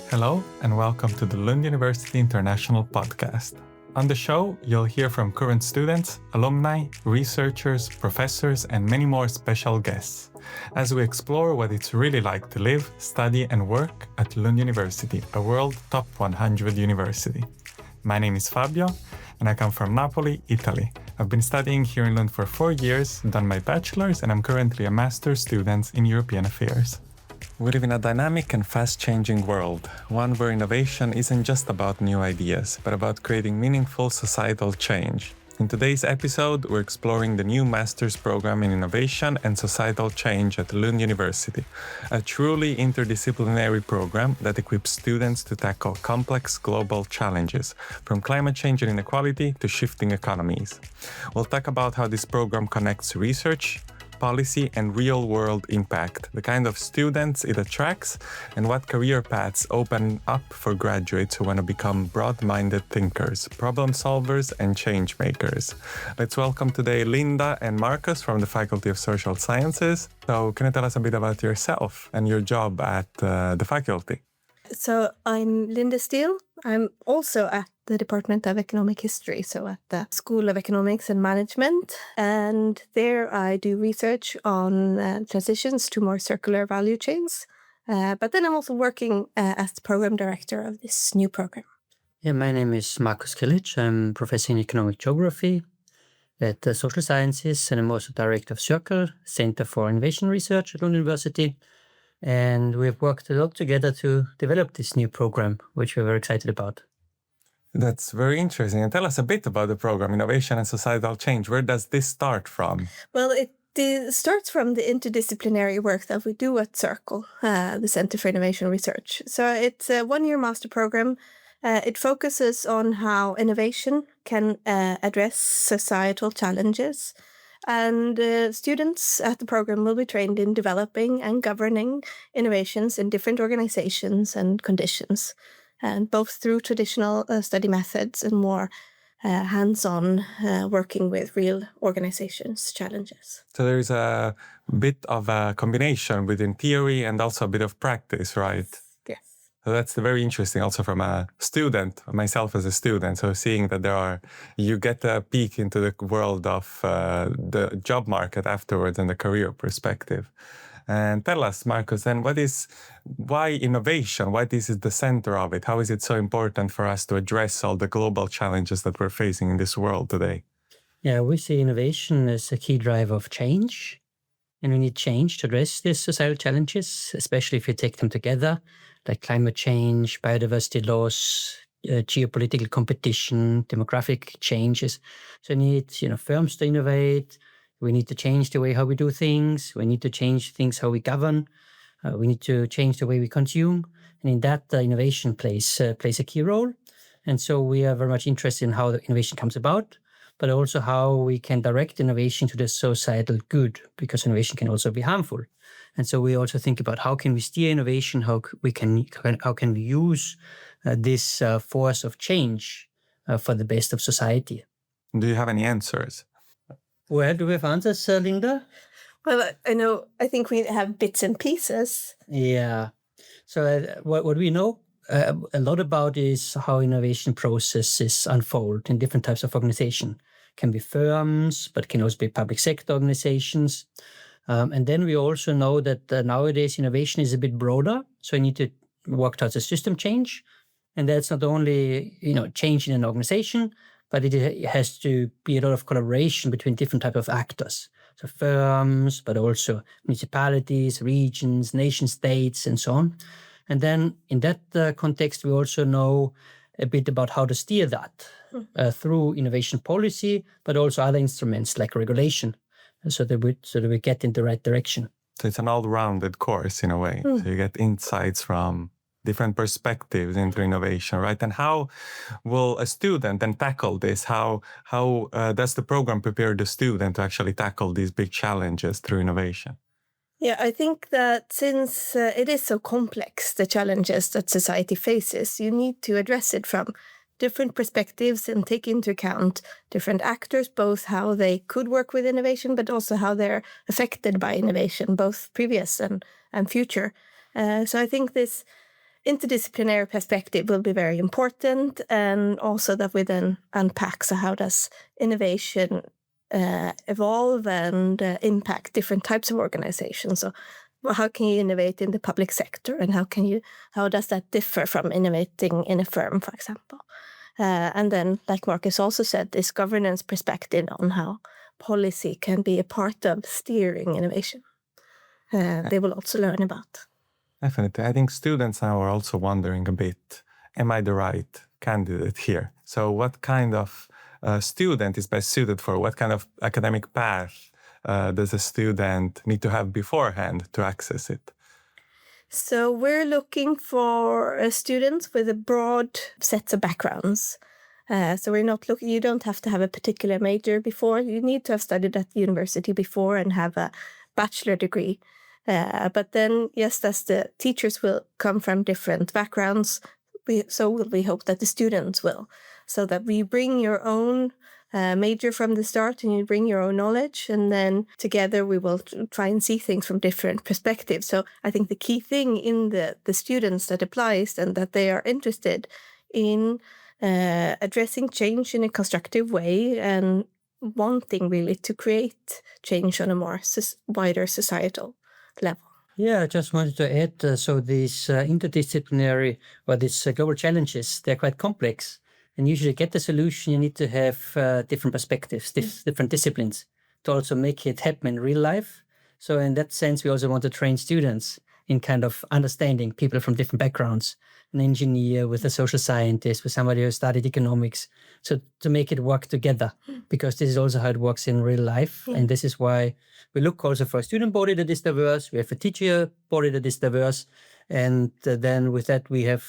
Hello, and welcome to the Lund University International Podcast. On the show, you'll hear from current students, alumni, researchers, professors, and many more special guests as we explore what it's really like to live, study, and work at Lund University, a world top 100 university. My name is Fabio, and I come from Napoli, Italy. I've been studying here in Lund for 4 years, done my bachelor's, and I'm currently a master's student in European affairs. We live in a dynamic and fast-changing world, one where innovation isn't just about new ideas, but about creating meaningful societal change. In today's episode, we're exploring the new master's program in innovation and societal change at Lund University, a truly interdisciplinary program that equips students to tackle complex global challenges, from climate change and inequality to shifting economies. We'll talk about how this program connects research, policy, and real-world impact, the kind of students it attracts, and what career paths open up for graduates who want to become broad-minded thinkers, problem solvers, and change makers. Let's welcome today Linda and Markus from the Faculty of Social Sciences. So can you tell us a bit about yourself and your job at the faculty? So I'm Linda Stihl. I'm also at the Department of Economic History, so at the School of Economics and Management. And there I do research on transitions to more circular value chains. But then I'm also working as the program director of this new program. Yeah, my name is Markus Grillitsch. I'm professor in economic geography at the Social Sciences, and I'm also director of Circle, Center for Innovation Research at Lund University. And we've worked a lot together to develop this new program, which we're very excited about. That's very interesting. And tell us a bit about the program, Innovation and Societal Change. Where does this start from? Well, it starts from the interdisciplinary work that we do at Circle, the Center for Innovation Research. So it's a one-year master program. It focuses on how innovation can address societal challenges. And students at the program will be trained in developing and governing innovations in different organizations and conditions, and both through traditional study methods and more hands-on working with real organizations' challenges. So there's a bit of a combination within theory and also a bit of practice, right? Yes. So that's very interesting also from a student, myself as a student. So seeing that you get a peek into the world of the job market afterwards and the career perspective. And tell us, Markus, then why innovation? Why this is the center of it? How is it so important for us to address all the global challenges that we're facing in this world today? Yeah, we see innovation as a key driver of change. And we need change to address these societal challenges, especially if you take them together, like climate change, biodiversity loss, geopolitical competition, demographic changes. So we need, firms to innovate. We need to change the way how we do things. We need to change things how we govern. We need to change the way we consume. And in that, innovation plays a key role. And so we are very much interested in how the innovation comes about, but also how we can direct innovation to the societal good, because innovation can also be harmful. And so we also think about how can we steer innovation, how can we use this force of change for the best of society. Do you have any answers? Well, do we have answers, Linda? Well, I think we have bits and pieces. Yeah. So what we know a lot about is how innovation processes unfold in different types of organization. Can be firms, but can also be public sector organizations. And then we also know that nowadays innovation is a bit broader. So you need to work towards a system change. And that's not only, change in an organization, but it has to be a lot of collaboration between different types of actors. So firms, but also municipalities, regions, nation states, and so on. And then in that context, we also know a bit about how to steer that through innovation policy, but also other instruments like regulation, so that we get in the right direction. So it's an all-rounded course in a way. So you get insights from different perspectives into innovation, right? And how will a student then tackle this? How does the program prepare the student to actually tackle these big challenges through innovation? Yeah, I think that since it is so complex, the challenges that society faces, you need to address it from different perspectives and take into account different actors, both how they could work with innovation, but also how they're affected by innovation, both previous and future. So I think this interdisciplinary perspective will be very important, and also that we then unpack, so how does innovation evolve and impact different types of organizations? So how can you innovate in the public sector, and how does that differ from innovating in a firm, for example? And then, like Markus also said, this governance perspective on how policy can be a part of steering innovation. They will also learn about. Definitely. I think students now are also wondering a bit, am I the right candidate here? So what kind of student is best suited for? What kind of academic path does a student need to have beforehand to access it? So we're looking for students with a broad set of backgrounds. So we're not looking, you don't have to have a particular major before. You need to have studied at the university before and have a bachelor degree. But then, yes, as the teachers will come from different backgrounds, so will we hope that the students will. So that we bring your own major from the start, and you bring your own knowledge, and then together we will try and see things from different perspectives. So I think the key thing in the students that applies, and that they are interested in addressing change in a constructive way, and wanting really to create change on a more wider societal level. Yeah, I just wanted to add, so these interdisciplinary or these global challenges, they're quite complex. And usually to get the solution, you need to have different perspectives, different disciplines to also make it happen in real life. So in that sense, we also want to train students in kind of understanding people from different backgrounds, an engineer with a social scientist, with somebody who studied economics. So to make it work together, because this is also how it works in real life. Yeah. And this is why we look also for a student body that is diverse. We have a teacher body that is diverse. And then with that, we have,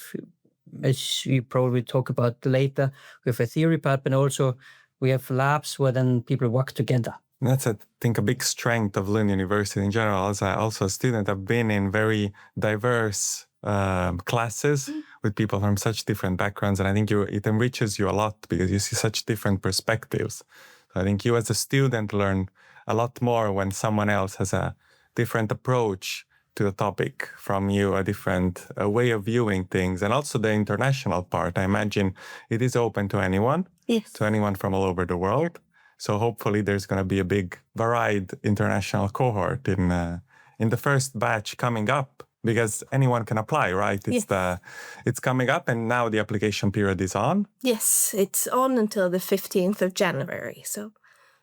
as we probably talk about later, we have a theory part, but also we have labs where then people work together. That's, I think, a big strength of Lund University in general. As also a student, I've been in very diverse classes with people from such different backgrounds. And I think it enriches you a lot because you see such different perspectives. So I think you as a student learn a lot more when someone else has a different approach to the topic from you, a different way of viewing things. And also the international part, I imagine it is open to anyone, yes, to anyone from all over the world. So hopefully there's going to be a big varied international cohort in the first batch coming up, because anyone can apply, right? It's coming up, and now the application period is on. Yes, it's on until the 15th of January. So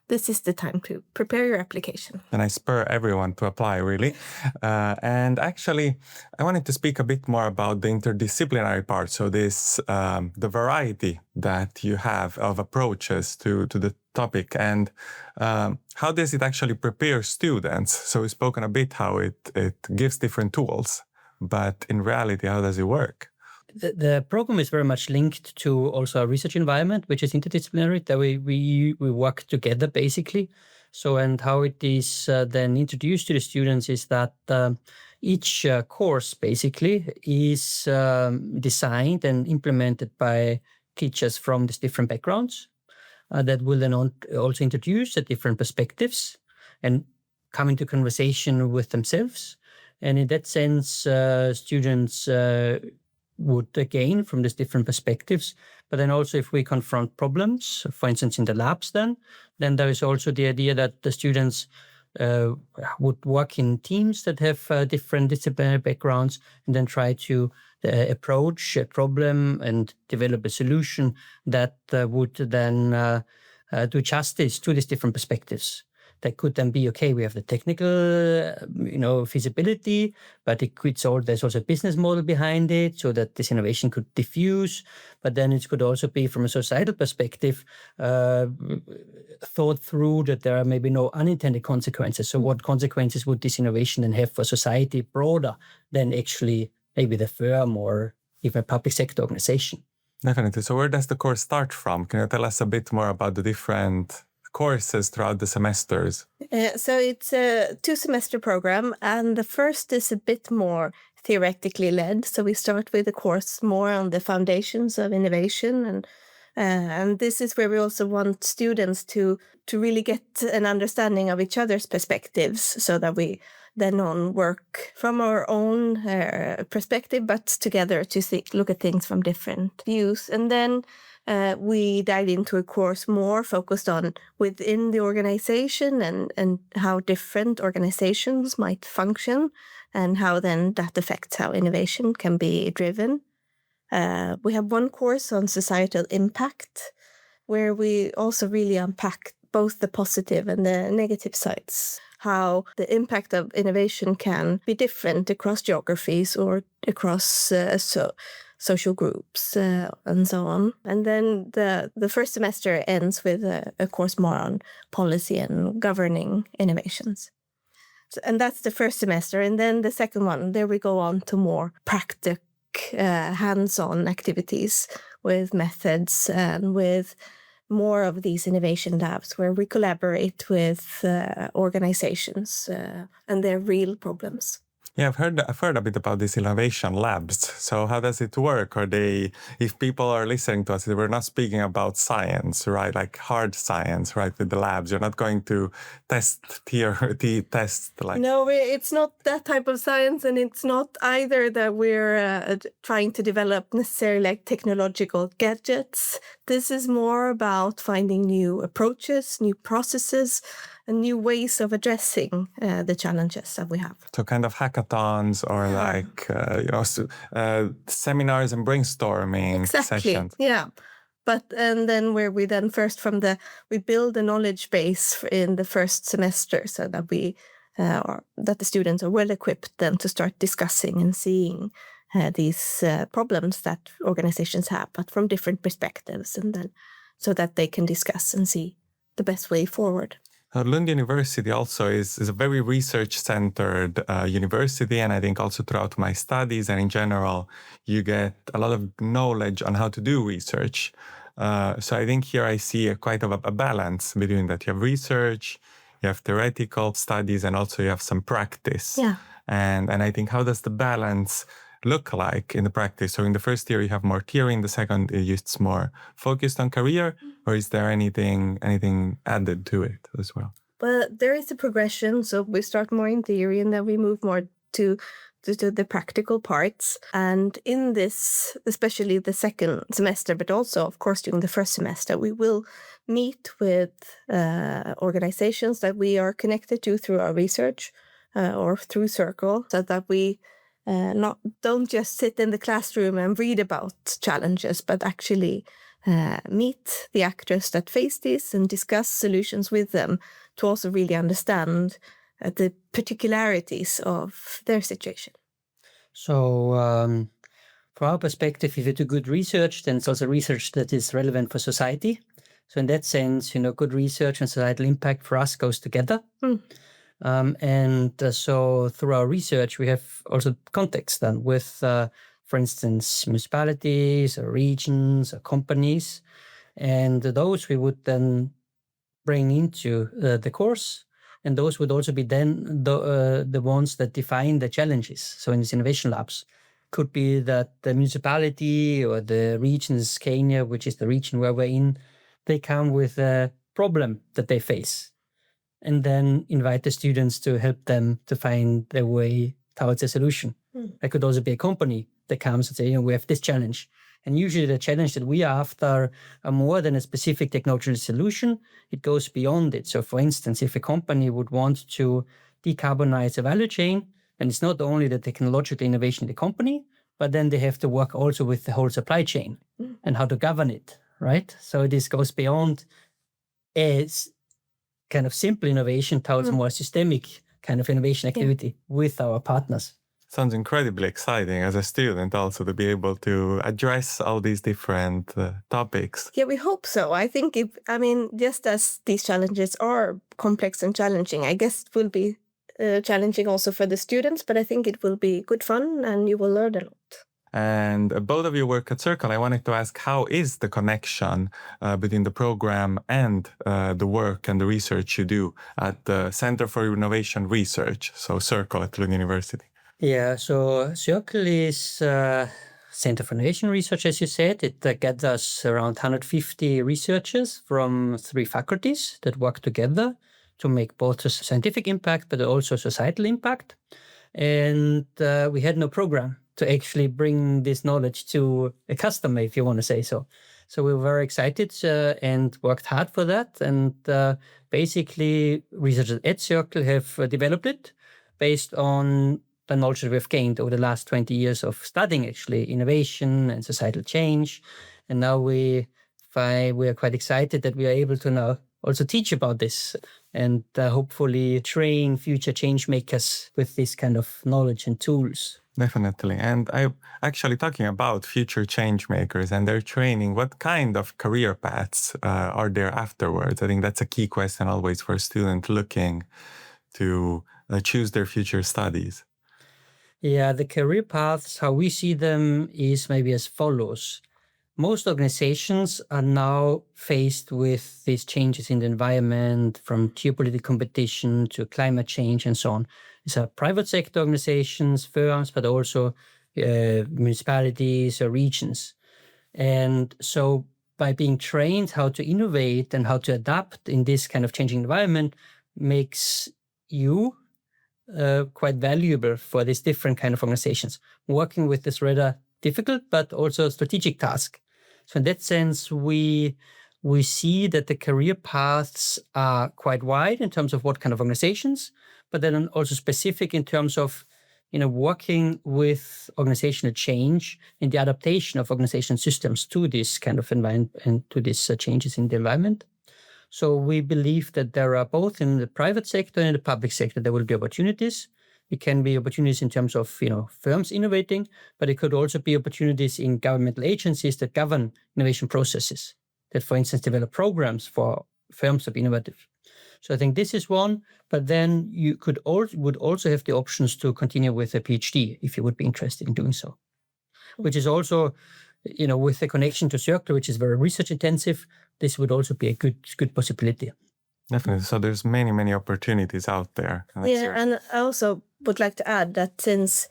this is the time to prepare your application. And I spur everyone to apply, really. And actually, I wanted to speak a bit more about the interdisciplinary part. So this, the variety that you have of approaches to the topic, and how does it actually prepare students? So we've spoken a bit how it gives different tools, but in reality, how does it work? The program is very much linked to also a research environment, which is interdisciplinary, that we work together basically. So, and how it is then introduced to the students is that each course basically is designed and implemented by teachers from these different backgrounds that will then also introduce the different perspectives and come into conversation with themselves. And in that sense, students would gain from these different perspectives. But then also if we confront problems, for instance, in the labs, then there is also the idea that the students would work in teams that have different disciplinary backgrounds, and then try to approach a problem and develop a solution that would then do justice to these different perspectives. That could then be, okay, we have the technical, feasibility, but there's also a business model behind it so that this innovation could diffuse. But then it could also be, from a societal perspective, thought through that there are maybe no unintended consequences. So what consequences would this innovation then have for society broader than actually maybe the firm or even a public sector organization? Definitely. So where does the course start from? Can you tell us a bit more about the different courses throughout the semesters? So it's a 2-semester program, and the first is a bit more theoretically led. So we start with a course more on the foundations of innovation, and this is where we also want students to really get an understanding of each other's perspectives, so that we then on work from our own perspective, but together to look at things from different views. And then we dive into a course more focused on within the organization and how different organizations might function and how then that affects how innovation can be driven. We have one course on societal impact, where we also really unpack both the positive and the negative sides, how the impact of innovation can be different across geographies or across social groups and so on. And then the first semester ends with a course more on policy and governing innovations. And that's the first semester. And then the second one, there we go on to more practical, hands-on activities with methods and with more of these innovation labs where we collaborate with organizations and their real problems. Yeah, I've heard a bit about these innovation labs. So how does it work? Are they, if people are listening to us, we're not speaking about science, right? Like hard science, right? With the labs, you're not going to test like. No, it's not that type of science, and it's not either that we're trying to develop necessarily like technological gadgets. This is more about finding new approaches, new processes, and new ways of addressing the challenges that we have. So kind of hackathons or seminars and brainstorming sessions. Yeah. And then where we then first we build a knowledge base in the first semester so that that the students are well equipped then to start discussing and seeing these problems that organizations have, but from different perspectives, and then so that they can discuss and see the best way forward. Lund University also is a very research-centered university, and I think also throughout my studies and in general, you get a lot of knowledge on how to do research. So I think here I see quite a balance between that. You have research, you have theoretical studies, and also you have some practice. Yeah. And I think, how does the balance look like in the practice? So in the first year, you have more theory. In the second, it's more focused on career, or is there anything added to it as well? Well, there is a progression. So we start more in theory, and then we move more to the practical parts. And in this, especially the second semester, but also, of course, during the first semester, we will meet with organizations that we are connected to through our research or through Circle, so that we don't just sit in the classroom and read about challenges, but actually meet the actors that face this and discuss solutions with them to also really understand the particularities of their situation. So from our perspective, if you do good research, then it's also research that is relevant for society. So in that sense, good research and societal impact for us goes together. So through our research, we have also context then with, for instance, municipalities or regions or companies. And those we would then bring into the course. And those would also be then the ones that define the challenges. So in these innovation labs, could be that the municipality or the region, Scania, which is the region where we're in, they come with a problem that they face. And then invite the students to help them to find their way towards a solution. It could also be a company that comes and say, we have this challenge. And usually the challenge that we are after are more than a specific technological solution. It goes beyond it. So for instance, if a company would want to decarbonize a value chain, then it's not only the technological innovation in the company, but then they have to work also with the whole supply chain and how to govern it, right? So this goes beyond a kind of simple innovation towards more systemic kind of innovation activity with our partners. Sounds incredibly exciting as a student also to be able to address all these different topics. Yeah, we hope so. I think just as these challenges are complex and challenging, I guess it will be challenging also for the students, but I think it will be good fun and you will learn a lot. And both of you work at Circle. I wanted to ask, how is the connection between the program and the work and the research you do at the Center for Innovation Research, so Circle at Lund University? Yeah, so Circle is Center for Innovation Research, as you said. It gathers around 150 researchers from 3 faculties that work together to make both a scientific impact, but also societal impact. And we had no program to actually bring this knowledge to a customer, if you want to say so. So we were very excited and worked hard for that. And basically, researchers at Circle have developed it based on the knowledge that we've gained over the last 20 years of studying actually innovation and societal change. And now we are quite excited that we are able to now also teach about this and hopefully train future change makers with this kind of knowledge and tools. Definitely. And I actually talking about future change makers and their training, what kind of career paths are there afterwards? I think that's a key question always for a student looking to choose their future studies. Yeah, the career paths, how we see them is maybe as follows. Most organizations are now faced with these changes in the environment, from geopolitical competition to climate change and so on. These are private sector organizations, firms, but also municipalities or regions. And so by being trained how to innovate and how to adapt in this kind of changing environment makes you quite valuable for these different kind of organizations, working with this rather difficult but also strategic task. So in that sense, we see that the career paths are quite wide in terms of what kind of organizations, but then also specific in terms of working with organizational change and the adaptation of organizational systems to this kind of environment and to these changes in the environment. So we believe that there are both in the private sector and in the public sector, there will be opportunities. It can be opportunities in terms of firms innovating, but it could also be opportunities in governmental agencies that govern innovation processes, that, for instance, develop programs for firms to be innovative. So I think this is one, but then you would also have the options to continue with a PhD if you would be interested in doing so, which is also, with the connection to Circle, which is very research intensive, this would also be a good possibility. Definitely. So there's many opportunities out there. And I also would like to add that since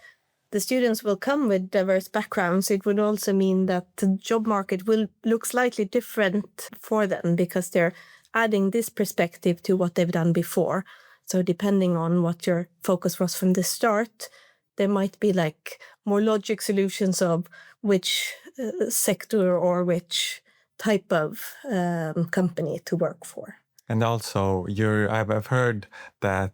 the students will come with diverse backgrounds, it would also mean that the job market will look slightly different for them because they're adding this perspective to what they've done before. So depending on what your focus was from the start, there might be like more logic solutions of which sector or which type of company to work for. And also, I've heard that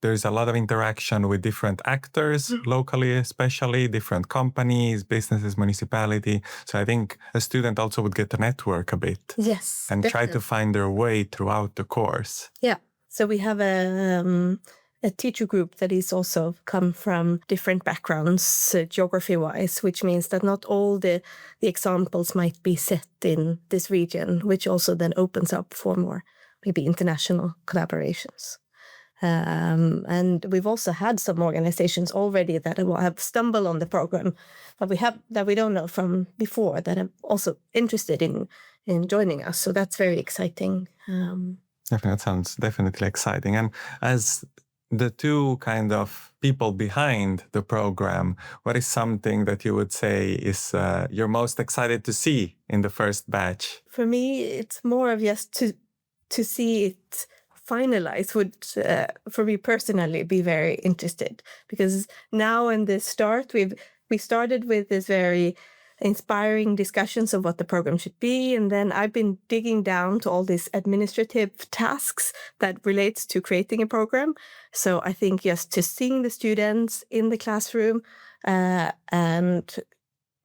there's a lot of interaction with different actors locally, especially different companies, businesses, municipality. So I think a student also would get to network a bit. Yes. And definitely. try to find their way throughout the course. Yeah. So we have a teacher group that is also come from different backgrounds, geography-wise, which means that not all the examples might be set in this region, which also then opens up for more maybe international collaborations. And we've also had some organizations already that have stumbled on the program, but we don't know from before that are also interested in joining us. So that's very exciting. Definitely, that sounds definitely exciting. And as the two kind of people behind the program, what is something that you would say is you're most excited to see in the first batch? For me, it's more of just to see it finalized would, for me personally, be very interested. Because now in the start, we started with this very inspiring discussions of what the program should be. And then I've been digging down to all these administrative tasks that relates to creating a program. So I think just to seeing the students in the classroom and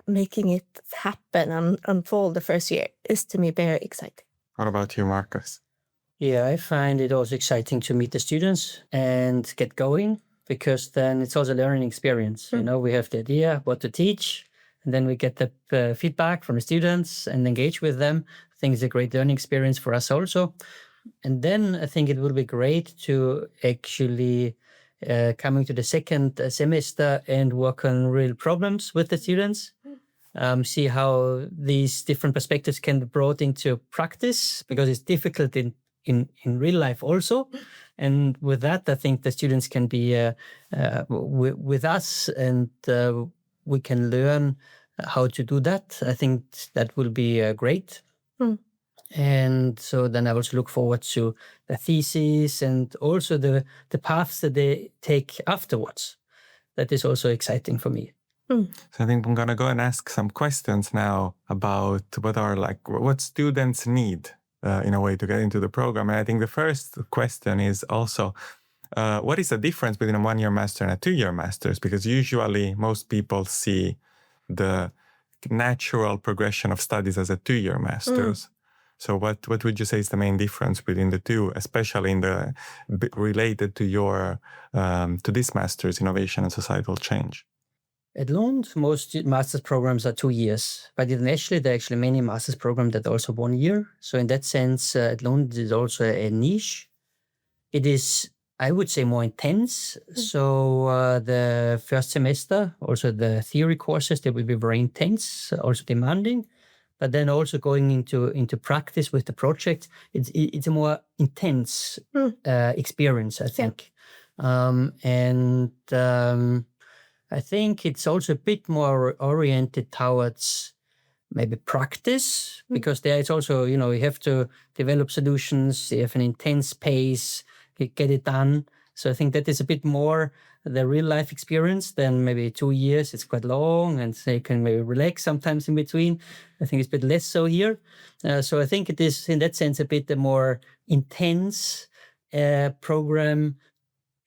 making it happen and unfold the first year is to me very exciting. What about you, Markus? Yeah, I find it also exciting to meet the students and get going, because then it's also a learning experience. We have the idea what to teach, and then we get the feedback from the students and engage with them. I think it's a great learning experience for us also. And then I think it will be great to actually coming to the second semester and work on real problems with the students. See how these different perspectives can be brought into practice, because it's difficult in real life also. And with that, I think the students can be with us, and we can learn how to do that. I think that will be great. And so then I also look forward to the thesis and also the paths that they take afterwards. That is also exciting for me. So I think I'm going to go and ask some questions now about what students need in a way to get into the program. And I think the first question is also, what is the difference between a 1-year master and a 2-year master's? Because usually most people see the natural progression of studies as a 2-year master's. So what would you say is the main difference between the two, especially related to your to this master's, Innovation and Societal Change? At Lund, most master's programs are 2 years, but internationally there are actually many master's programs that are also 1 year. So in that sense, at Lund is also a niche. It is, I would say, more intense. So the first semester, also the theory courses, they will be very intense, also demanding. But then also going into practice with the project, it's a more intense experience, I think. I think it's also a bit more oriented towards maybe practice, because there it's also, you have to develop solutions, you have an intense pace, you get it done. So I think that is a bit more the real life experience than maybe 2 years. It's quite long and they can maybe relax sometimes in between. I think it's a bit less so here. So I think it is in that sense a bit a more intense program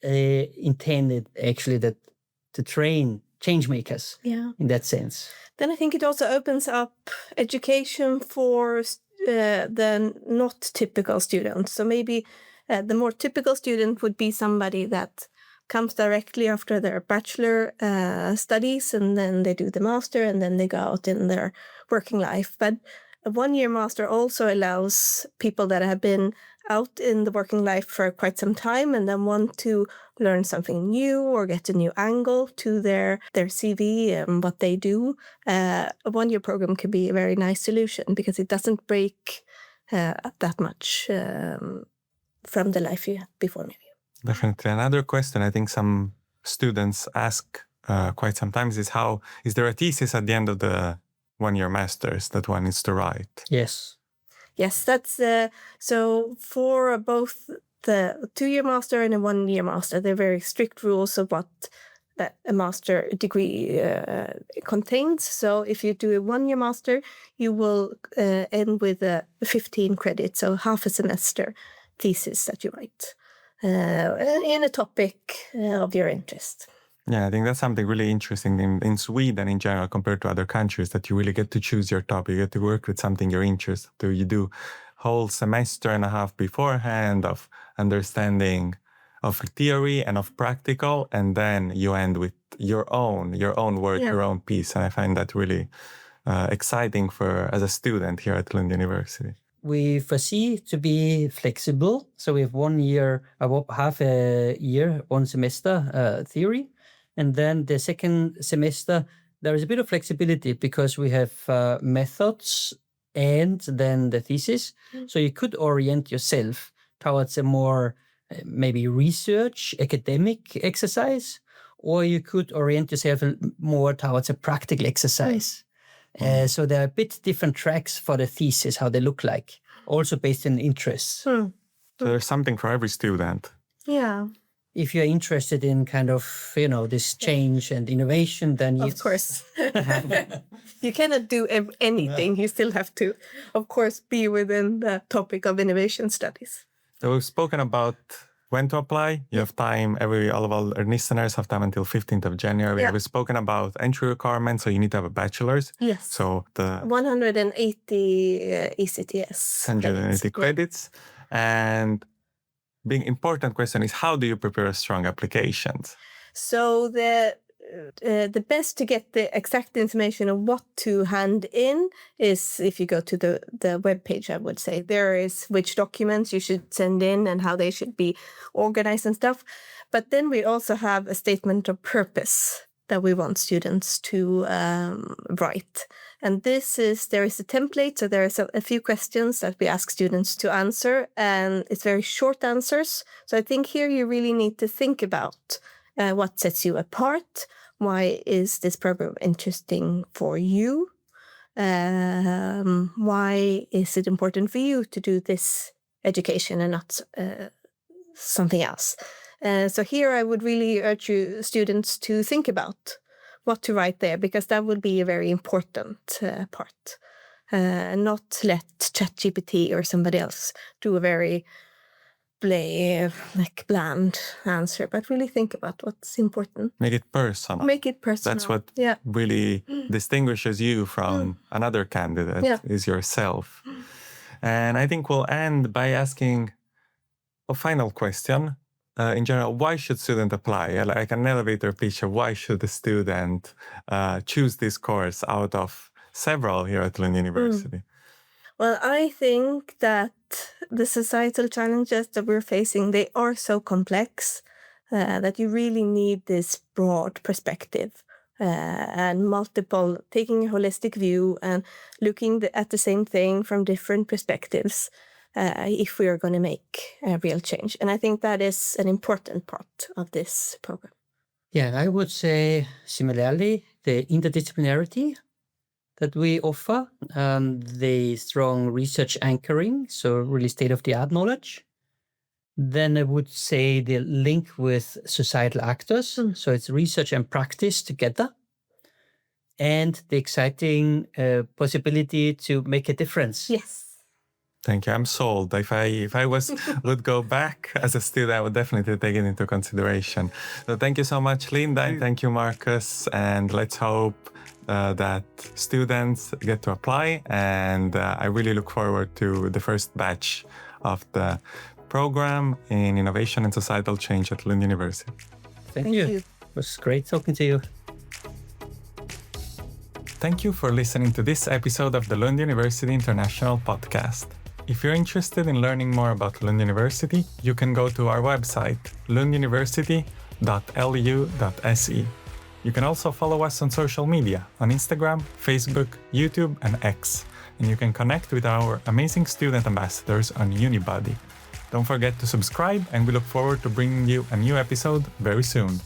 intended actually to train change makers in that sense. Then I think it also opens up education for the not typical students. So maybe the more typical student would be somebody that comes directly after their bachelor studies, and then they do the master, and then they go out in their working life. But a 1-year master also allows people that have been out in the working life for quite some time and then want to learn something new or get a new angle to their CV and what they do. A 1-year program can be a very nice solution because it doesn't break that much from the life you had before, maybe. Definitely. Another question I think some students ask quite sometimes is is there a thesis at the end of the 1-year master's that one needs to write? Yes, that's so for both the 2-year master and a 1-year master, there are very strict rules of what a master degree contains. So if you do a 1-year master, you will end with 15 credits, so half a semester thesis that you write in a topic of your interest. Yeah, I think that's something really interesting in Sweden in general compared to other countries, that you really get to choose your topic. You get to work with something you're interested to. You do whole semester and a half beforehand of understanding of theory and of practical, and then you end with your own work, your own piece. And I find that really exciting as a student here at Lund University. We foresee to be flexible. So we have 1 year, half a year, 1 semester theory. And then the second semester, there is a bit of flexibility because we have methods and then the thesis. So you could orient yourself towards a more maybe research, academic exercise, or you could orient yourself more towards a practical exercise. So there are a bit different tracks for the thesis, how they look like, also based on interests. So there's something for every student. Yeah. If you're interested in kind of, this change and innovation, then of course. You cannot do anything. You still have to, of course, be within the topic of innovation studies. So we've spoken about when to apply. You have time, all of our listeners have time until 15th of January. We've spoken about entry requirements, so you need to have a bachelor's. Yes. So the 180 ECTS. 180 credits. And big important question is, how do you prepare a strong application? So the best to get the exact information of what to hand in is if you go to the webpage, I would say. There is which documents you should send in and how they should be organized and stuff. But then we also have a statement of purpose that we want students to write. And there is a template, so there is a few questions that we ask students to answer, and it's very short answers. So I think here you really need to think about what sets you apart. Why is this program interesting for you? Why is it important for you to do this education and not something else? So here I would really urge you students to think about what to write there, because that would be a very important part. Not let ChatGPT or somebody else do a very bland answer, but really think about what's important. Make it personal. Make it personal. That's what really distinguishes you from another candidate, is yourself. And I think we'll end by asking a final question. In general, why should students apply? Like an elevator pitch of why should a student choose this course out of several here at Lund University? Well, I think that the societal challenges that we're facing, they are so complex that you really need this broad perspective and taking a holistic view and looking at the same thing from different perspectives if we are going to make a real change. And I think that is an important part of this program. Yeah, I would say similarly, the interdisciplinarity that we offer, the strong research anchoring, so really state-of-the-art knowledge. Then I would say the link with societal actors, so it's research and practice together, and the exciting possibility to make a difference. Yes. Thank you. I'm sold. If I would go back as a student, I would definitely take it into consideration. So thank you so much, Linda, and thank you, Markus. And let's hope that students get to apply. And I really look forward to the first batch of the program in Innovation and Societal Change at Lund University. Thank you. It was great talking to you. Thank you for listening to this episode of the Lund University International Podcast. If you're interested in learning more about Lund University, you can go to our website, lunduniversity.lu.se. You can also follow us on social media, on Instagram, Facebook, YouTube, and X. And you can connect with our amazing student ambassadors on Unibody. Don't forget to subscribe, and we look forward to bringing you a new episode very soon.